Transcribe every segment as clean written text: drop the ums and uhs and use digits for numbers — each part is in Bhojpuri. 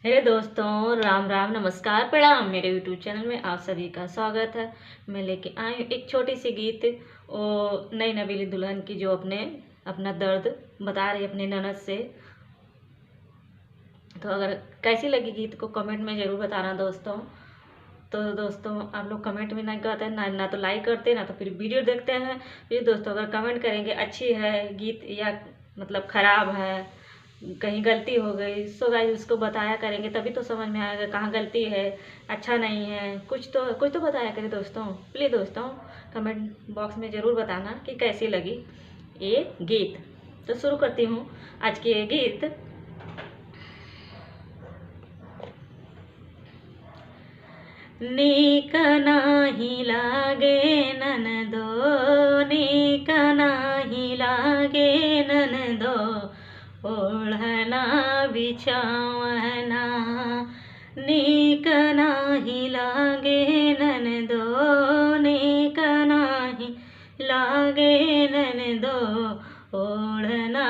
मेरे दोस्तों, राम राम, नमस्कार, प्रणाम। मेरे यूट्यूब चैनल में आप सभी का स्वागत है। मैं लेके आई हूँ एक छोटी सी गीत, वो नई नवेली दुल्हन की, जो अपना दर्द बता रही है अपनी ननद से। तो अगर कैसी लगी गीत को कमेंट में ज़रूर बताना दोस्तों। तो दोस्तों, आप लोग कमेंट में नहीं करते, ना तो लाइक करते, ना तो फिर वीडियो देखते हैं। फिर दोस्तों, अगर कमेंट करेंगे अच्छी है गीत या मतलब ख़राब है, कहीं गलती हो गई, सो गाइस उसको बताया करेंगे, तभी तो समझ में आएगा कहाँ गलती है, अच्छा नहीं है। कुछ तो बताया करें दोस्तों। प्लीज़ दोस्तों, कमेंट बॉक्स में ज़रूर बताना कि कैसी लगी ये गीत। तो शुरू करती हूँ आज की ये गीत। नीक नाही लागे ननदो, नीक नाही लागे ननदो, ओढ़ना बिछावना। नीक नाही लागे ननदो, नीक नाही लागे ननदो, ओढ़ना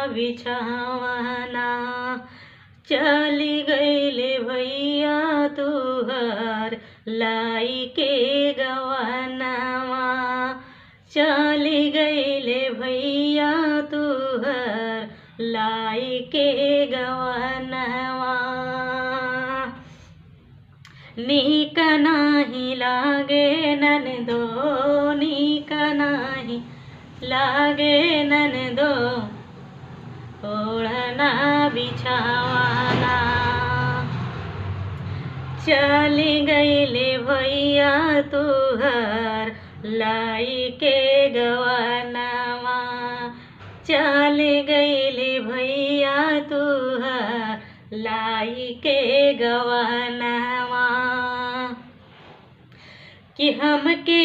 बिछावना। चली गईले भैया तुहर लाई के गवनवा, चली गईले भैया तुहर लाई के गवनवा। नीक नाही लागे ननदो, नीक नाही लागे ननदो, ओढ़ना बिछावाना। चली गईले भैया तुहर लाई के गवनवा, चली गईले भैया तुहर लाई के गवनवा। कि हमके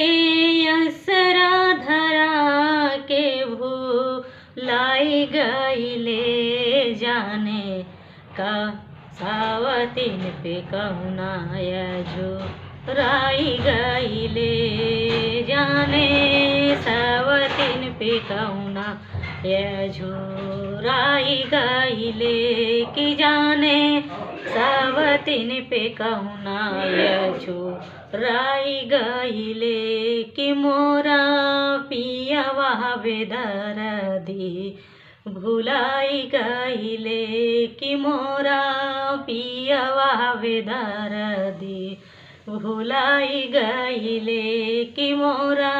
असरा धरा के भूलाई गईले, जाने का सावतीन पे कहुना जो राई गईले, जाने सावतीन पे कहुना जो राई गईले। कि जाने सावतीन पे कहुना जो राई गईले। कि मोरा पियवा बेदर्दी भुलाई गईले, कि मोरा पियवा बेदर्दी भुलाई गईले। कि मोरा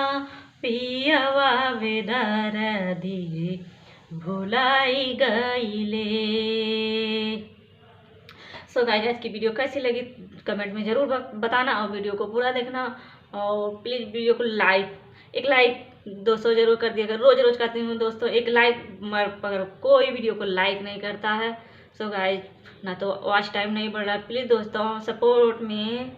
पियवा बेदर्दी भुलाई गईले। सो गाइस, आज की वीडियो कैसी लगी कमेंट में ज़रूर बताना, और वीडियो को पूरा देखना। और प्लीज़ वीडियो को एक लाइक दोस्तों ज़रूर कर दिया। अगर रोज़ करती हूँ दोस्तों एक लाइक, अगर कोई वीडियो को लाइक नहीं करता है, सो गाइस ना तो वॉच टाइम नहीं बढ़ रहा। प्लीज़ दोस्तों, सपोर्ट में